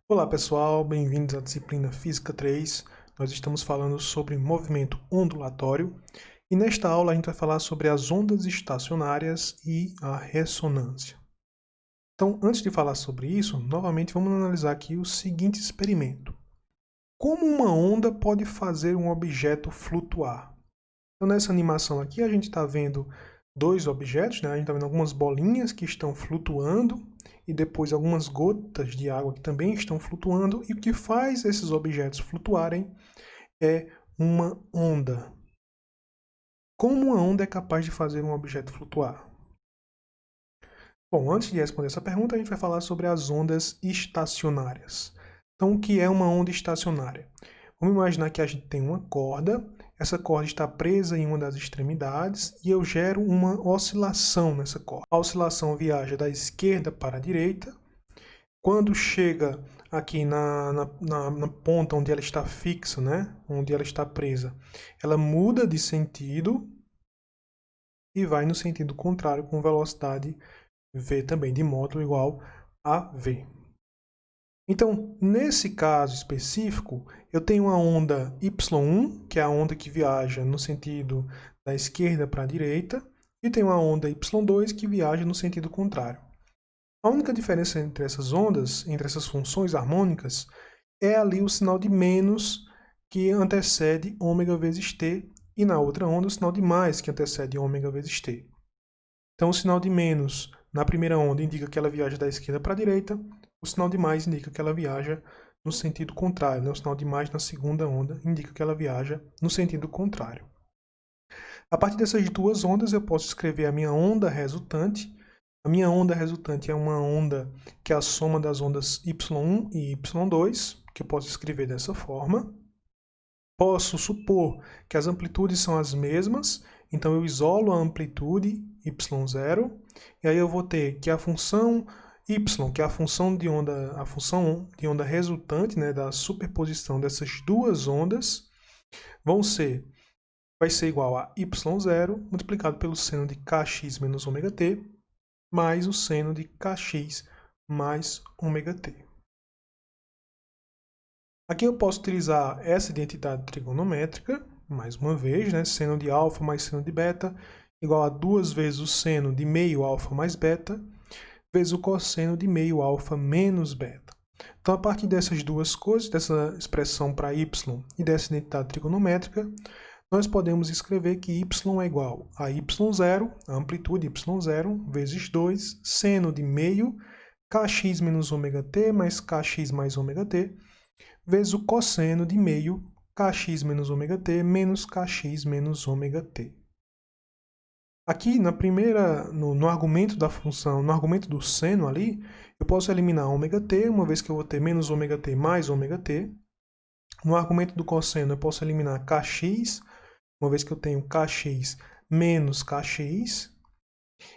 Olá pessoal, bem-vindos à disciplina Física 3. Nós estamos falando sobre movimento ondulatório e nesta aula a gente vai falar sobre as ondas estacionárias e a ressonância. Então, antes de falar sobre isso, novamente vamos analisar aqui o seguinte experimento. Como uma onda pode fazer um objeto flutuar? Então, nessa animação aqui a gente está vendo dois objetos, né? A gente está vendo algumas bolinhas que estão flutuando e depois algumas gotas de água que também estão flutuando, e o que faz esses objetos flutuarem é uma onda. Como uma onda é capaz de fazer um objeto flutuar? Bom, antes de responder essa pergunta, a gente vai falar sobre as ondas estacionárias. Então, o que é uma onda estacionária? Vamos imaginar que a gente tem uma corda, essa corda está presa em uma das extremidades e eu gero uma oscilação nessa corda. A oscilação viaja da esquerda para a direita. Quando chega aqui na ponta onde ela está fixa, né? Onde ela está presa, ela muda de sentido e vai no sentido contrário com velocidade v também, de módulo igual a v. Então, nesse caso específico, eu tenho a onda y1, que é a onda que viaja no sentido da esquerda para a direita, e tenho a onda y2, que viaja no sentido contrário. A única diferença entre essas ondas, entre essas funções harmônicas, é ali o sinal de menos que antecede ômega vezes t, e na outra onda o sinal de mais que antecede ômega vezes t. Então, o sinal de menos na primeira onda indica que ela viaja da esquerda para a direita, o sinal de mais indica que ela viaja no sentido contrário, né? O sinal de mais na segunda onda indica que ela viaja no sentido contrário. A partir dessas duas ondas, eu posso escrever a minha onda resultante. A minha onda resultante é uma onda que é a soma das ondas y1 e y2, que eu posso escrever dessa forma. Posso supor que as amplitudes são as mesmas, então eu isolo a amplitude y0, e aí eu vou ter que a função y, que é a função de onda resultante, né, da superposição dessas duas ondas, vai ser igual a y0 multiplicado pelo seno de kx menos ômega t, mais o seno de kx mais ômega t. Aqui eu posso utilizar essa identidade trigonométrica, mais uma vez, né? Seno de alfa mais seno de beta, igual a 2 vezes o seno de meio alfa mais beta, vezes o cosseno de meio alfa menos beta. Então, a partir dessas duas coisas, dessa expressão para y e dessa identidade trigonométrica, nós podemos escrever que y é igual a y0, a amplitude y0, vezes 2, seno de meio, kx menos ômega t mais kx mais ômega t, vezes o cosseno de meio, kx menos ômega t, menos kx menos ômega t. Aqui no argumento da função, no argumento do seno ali, eu posso eliminar ômega t, uma vez que eu vou ter menos ômega t mais ômega t. No argumento do cosseno, eu posso eliminar kx, uma vez que eu tenho kx menos kx.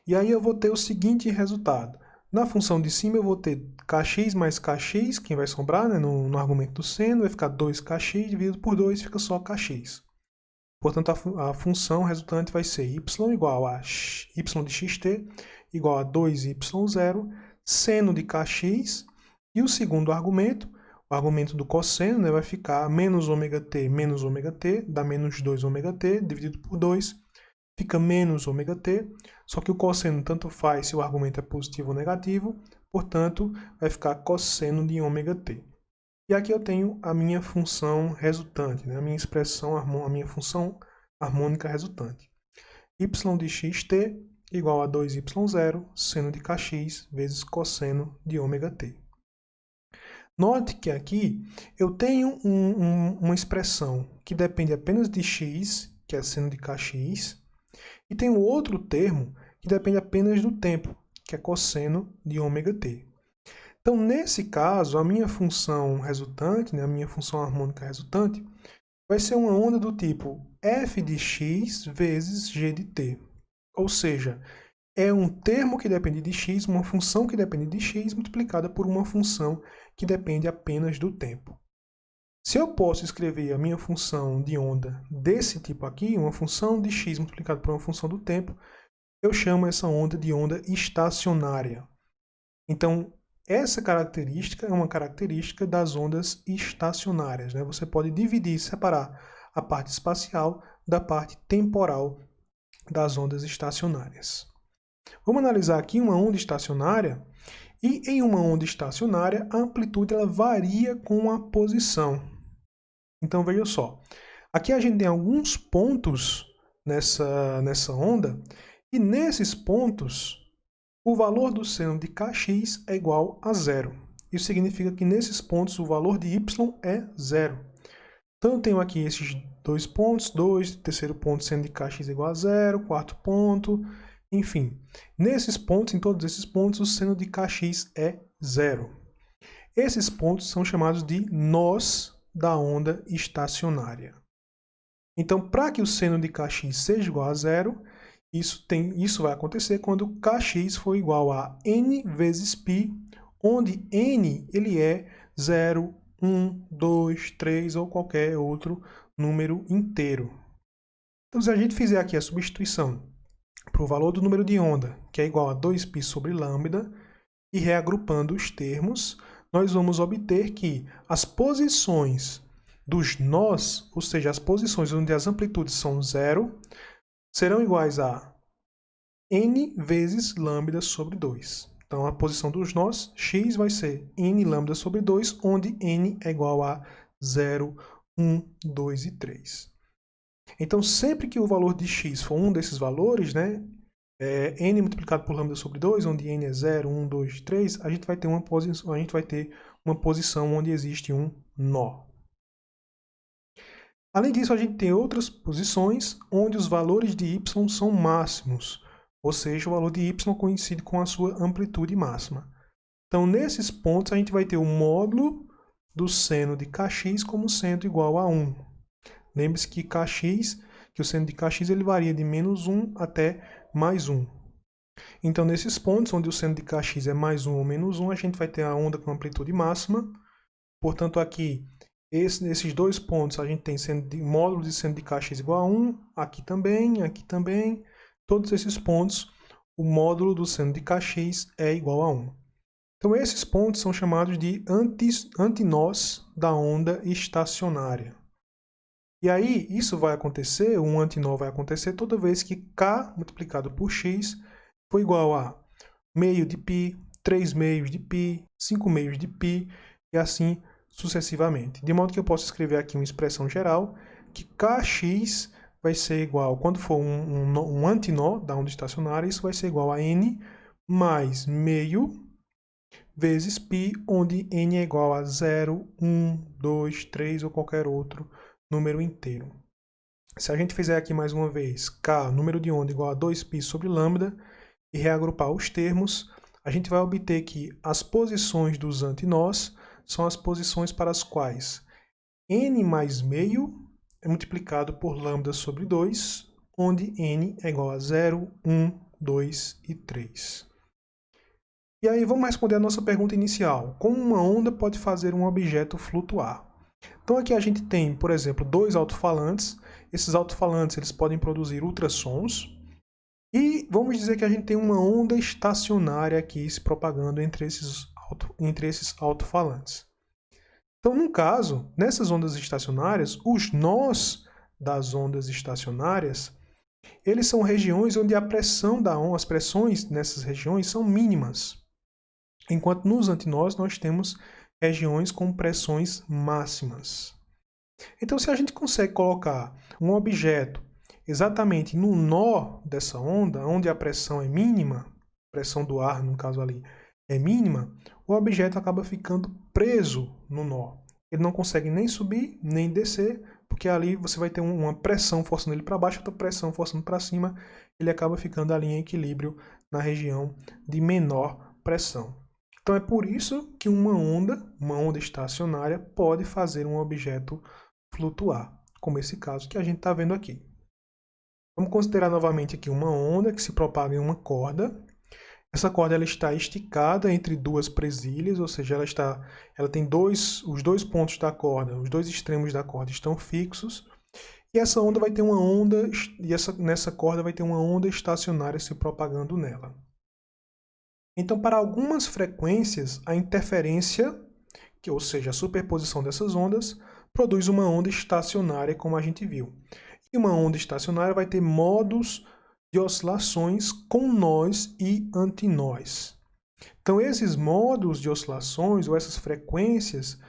E aí eu vou ter o seguinte resultado. Na função de cima eu vou ter kx mais kx, quem vai sobrar, né, no argumento do seno, vai ficar 2kx dividido por 2, fica só kx. Portanto, a função resultante vai ser y igual a y de xt igual a 2y0, seno de kx, e o segundo argumento, o argumento do cosseno, né, vai ficar menos ômega t, dá menos 2 ômega t, dividido por 2, fica menos ômega t, só que o cosseno tanto faz se o argumento é positivo ou negativo, portanto, vai ficar cosseno de ômega t. E aqui eu tenho a minha função resultante, né? A minha expressão, a minha função harmônica resultante. Y de xt igual a 2y0, seno de kx, vezes cosseno de ômega t. Note que aqui eu tenho uma expressão que depende apenas de x, que é seno de kx, e tem outro termo que depende apenas do tempo, que é cosseno de ômega t. Então, nesse caso, a minha função resultante, né, a minha função harmônica resultante, vai ser uma onda do tipo f de x vezes g de t. Ou seja, é um termo que depende de x, uma função que depende de x, multiplicada por uma função que depende apenas do tempo. Se eu posso escrever a minha função de onda desse tipo aqui, uma função de x multiplicada por uma função do tempo, eu chamo essa onda de onda estacionária. Então, essa característica é uma característica das ondas estacionárias, né? Você pode dividir e separar a parte espacial da parte temporal das ondas estacionárias. Vamos analisar aqui uma onda estacionária. E em uma onda estacionária, a amplitude ela varia com a posição. Então veja só, aqui a gente tem alguns pontos nessa onda, e nesses pontos, o valor do seno de kx é igual a zero. Isso significa que nesses pontos o valor de y é zero. Então eu tenho aqui esses dois pontos, terceiro ponto seno de kx é igual a zero, quarto ponto, enfim. Nesses pontos, em todos esses pontos, o seno de kx é zero. Esses pontos são chamados de nós da onda estacionária. Então, para que o seno de kx seja igual a zero, isso vai acontecer quando kx for igual a n vezes π, onde n ele é 0, 1, 2, 3 ou qualquer outro número inteiro. Então, se a gente fizer aqui a substituição para o valor do número de onda, que é igual a 2π sobre lambda, e reagrupando os termos, nós vamos obter que as posições dos nós, ou seja, as posições onde as amplitudes são zero, serão iguais a n vezes lambda sobre 2. Então, a posição dos nós, x vai ser n lambda sobre 2, onde n é igual a 0, 1, 2 e 3. Então, sempre que o valor de x for um desses valores, né, n multiplicado por lambda sobre 2, onde n é 0, 1, 2, 3, a gente vai ter uma posição onde existe um nó. Além disso, a gente tem outras posições onde os valores de y são máximos, ou seja, o valor de y coincide com a sua amplitude máxima. Então, nesses pontos, a gente vai ter o módulo do seno de kx como sendo igual a 1. Lembre-se que o seno de kx ele varia de menos 1 até mais 1. Então, nesses pontos onde o seno de kx é mais 1 ou menos 1, a gente vai ter a onda com amplitude máxima. Portanto, aqui, nesses dois pontos, a gente tem módulo de seno de kx igual a 1, aqui também. Todos esses pontos, o módulo do seno de kx é igual a 1. Então, esses pontos são chamados de antinós da onda estacionária. E aí, isso vai acontecer, um antinó vai acontecer toda vez que k multiplicado por x for igual a meio de π, 3 meios de π, 5 meios de π, e assim sucessivamente. De modo que eu posso escrever aqui uma expressão geral, que kx vai ser igual, quando for um antinó da onda estacionária, isso vai ser igual a n mais meio vezes π, onde n é igual a 0, 1, 2, 3 ou qualquer outro número inteiro. Se a gente fizer aqui mais uma vez k, número de onda, igual a 2π sobre lambda, e reagrupar os termos, a gente vai obter que as posições dos antinós são as posições para as quais n mais meio é multiplicado por lambda sobre 2, onde n é igual a 0, 1, 2 e 3. E aí vamos responder a nossa pergunta inicial. Como uma onda pode fazer um objeto flutuar? Então aqui a gente tem, por exemplo, dois alto-falantes. Esses alto-falantes eles podem produzir ultrassons. E vamos dizer que a gente tem uma onda estacionária aqui se propagando entre esses alto-falantes. Então, no caso, nessas ondas estacionárias, os nós das ondas estacionárias, eles são regiões onde a pressão da onda, as pressões nessas regiões são mínimas. Enquanto nos antinós nós temos regiões com pressões máximas. Então, se a gente consegue colocar um objeto exatamente no nó dessa onda, onde a pressão é mínima, a pressão do ar, no caso ali, é mínima, o objeto acaba ficando preso no nó. Ele não consegue nem subir, nem descer, porque ali você vai ter uma pressão forçando ele para baixo, outra pressão forçando para cima, ele acaba ficando ali em equilíbrio na região de menor pressão. Então é por isso que uma onda estacionária, pode fazer um objeto flutuar, como esse caso que a gente está vendo aqui. Vamos considerar novamente aqui uma onda que se propaga em uma corda. Essa corda ela está esticada entre duas presilhas, ou seja, ela tem os dois pontos da corda, os dois extremos da corda estão fixos. E essa onda vai ter uma onda, nessa corda vai ter uma onda estacionária se propagando nela. Então, para algumas frequências, a interferência, ou seja, a superposição dessas ondas, produz uma onda estacionária, como a gente viu. E uma onda estacionária vai ter modos de oscilações com nós e antinós. Então, esses modos de oscilações, ou essas frequências,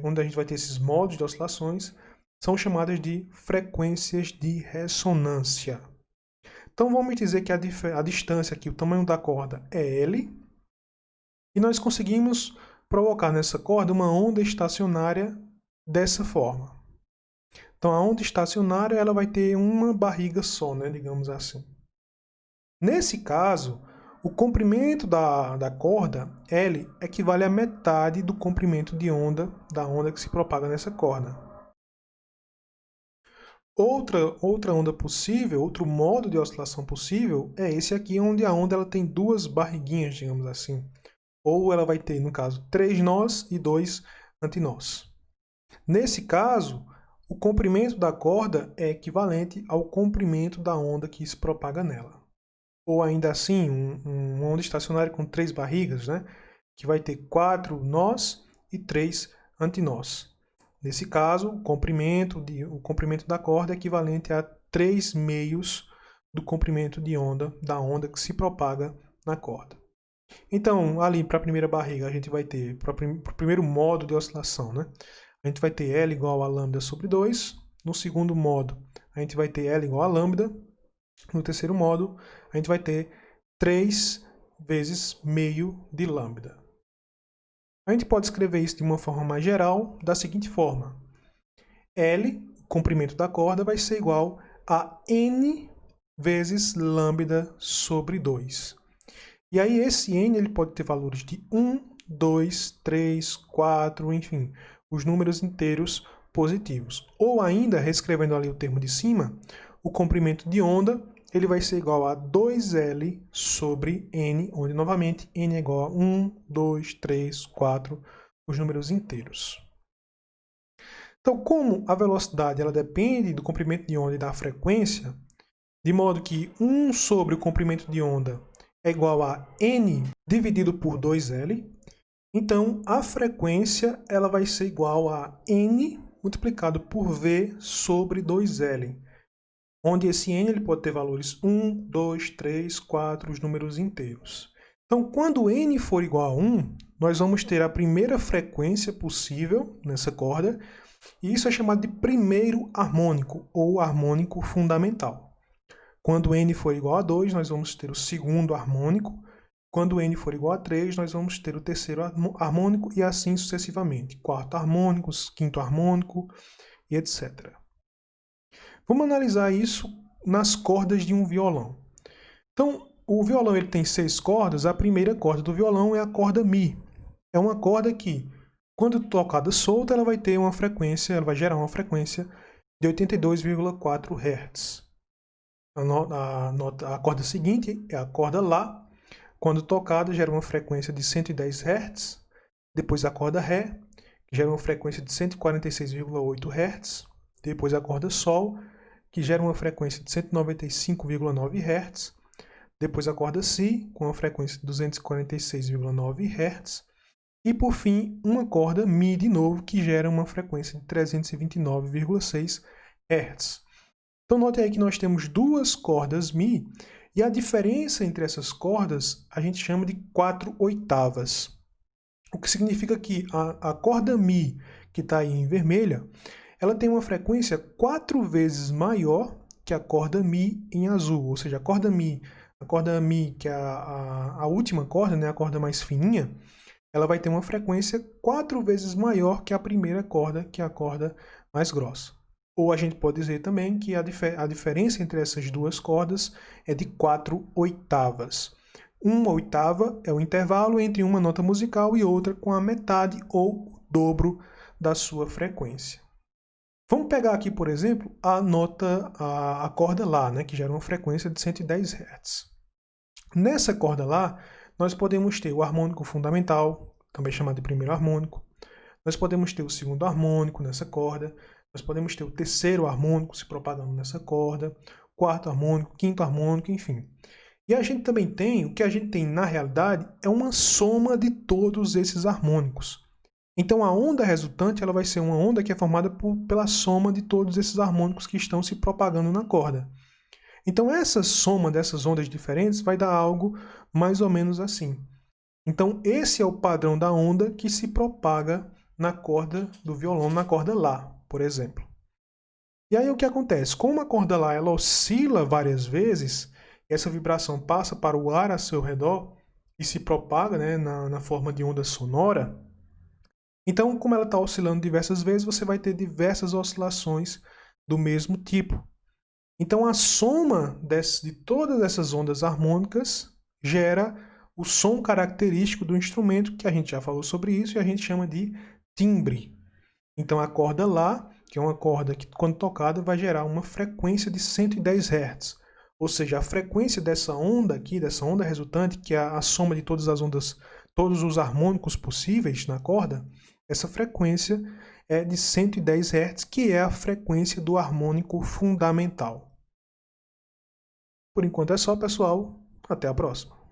onde a gente vai ter esses modos de oscilações, são chamadas de frequências de ressonância. Então, vamos dizer que a distância aqui, o tamanho da corda é L, e nós conseguimos provocar nessa corda uma onda estacionária dessa forma. Então, a onda estacionária ela vai ter uma barriga só, né, digamos assim. Nesse caso, o comprimento da corda L equivale à metade do comprimento de onda da onda que se propaga nessa corda. Outra onda possível, outro modo de oscilação possível é esse aqui, onde a onda ela tem duas barriguinhas, digamos assim. Ou ela vai ter, no caso, 3 nós e 2 antinós. Nesse caso, o comprimento da corda é equivalente ao comprimento da onda que se propaga nela. Ou ainda assim, uma onda estacionária com 3 barrigas, né? Que vai ter 4 nós e 3 antinós. Nesse caso, o comprimento da corda é equivalente a 3 meios do comprimento da onda que se propaga na corda. Então, ali para a primeira barriga, a gente vai ter, para o primeiro modo de oscilação, né? A gente vai ter L igual a lambda sobre 2. No segundo modo, a gente vai ter L igual a lambda. No terceiro modo, a gente vai ter 3 vezes meio de lambda. A gente pode escrever isso de uma forma mais geral, da seguinte forma. L, o comprimento da corda, vai ser igual a N vezes lambda sobre 2. E aí esse N ele pode ter valores de 1, 2, 3, 4, enfim, os números inteiros positivos. Ou ainda, reescrevendo ali o termo de cima, o comprimento de onda ele vai ser igual a 2L sobre N, onde novamente N é igual a 1, 2, 3, 4, os números inteiros. Então, como a velocidade ela depende do comprimento de onda e da frequência, de modo que 1 sobre o comprimento de onda é igual a N dividido por 2L, então a frequência ela vai ser igual a N multiplicado por V sobre 2L, onde esse N ele pode ter valores 1, 2, 3, 4, os números inteiros. Então, quando N for igual a 1, nós vamos ter a primeira frequência possível nessa corda, e isso é chamado de primeiro harmônico, ou harmônico fundamental. Quando N for igual a 2, nós vamos ter o segundo harmônico. Quando N for igual a 3, nós vamos ter o terceiro harmônico, e assim sucessivamente. Quarto harmônico, quinto harmônico, e etc. Vamos analisar isso nas cordas de um violão. Então, o violão ele tem 6 cordas. A primeira corda do violão é a corda Mi. É uma corda que, quando tocada solta, ela vai ter uma frequência, ela vai gerar uma frequência de 82,4 Hz. A corda seguinte é a corda Lá. Quando tocada, gera uma frequência de 110 Hz. Depois a corda Ré, que gera uma frequência de 146,8 Hz. Depois a corda Sol, que gera uma frequência de 195,9 Hz. Depois a corda Si, com uma frequência de 246,9 Hz. E, por fim, uma corda Mi de novo, que gera uma frequência de 329,6 Hz. Então, note aí que nós temos duas cordas Mi, e a diferença entre essas cordas a gente chama de 4 oitavas. O que significa que a corda Mi, que está aí em vermelha, ela tem uma frequência 4 vezes maior que a corda Mi em azul. Ou seja, a corda Mi, que é a última corda, né, a corda mais fininha, ela vai ter uma frequência 4 vezes maior que a primeira corda, que é a corda mais grossa. Ou a gente pode dizer também que a diferença entre essas duas cordas é de 4 oitavas. Uma oitava é o intervalo entre uma nota musical e outra com a metade ou o dobro da sua frequência. Vamos pegar aqui, por exemplo, a corda Lá, né, que gera uma frequência de 110 Hz. Nessa corda Lá, nós podemos ter o harmônico fundamental, também chamado de primeiro harmônico. Nós podemos ter o segundo harmônico nessa corda. Nós podemos ter o terceiro harmônico se propagando nessa corda. Quarto harmônico, quinto harmônico, enfim. E a gente também tem, o que a gente tem na realidade é uma soma de todos esses harmônicos. Então a onda resultante ela vai ser uma onda que é formada pela soma de todos esses harmônicos que estão se propagando na corda. Então essa soma dessas ondas diferentes vai dar algo mais ou menos assim. Então esse é o padrão da onda que se propaga na corda do violão, na corda Lá, por exemplo. E aí o que acontece? Como a corda Lá ela oscila várias vezes, essa vibração passa para o ar a seu redor e se propaga, né, na forma de onda sonora. Então, como ela está oscilando diversas vezes, você vai ter diversas oscilações do mesmo tipo. Então, a soma de todas essas ondas harmônicas gera o som característico do instrumento, que a gente já falou sobre isso, e a gente chama de timbre. Então, a corda Lá, que é uma corda que, quando tocada, vai gerar uma frequência de 110 Hz. Ou seja, a frequência dessa onda aqui, dessa onda resultante, que é a soma de todas as ondas, todos os harmônicos possíveis na corda, essa frequência é de 110 Hz, que é a frequência do harmônico fundamental. Por enquanto é só, pessoal. Até a próxima.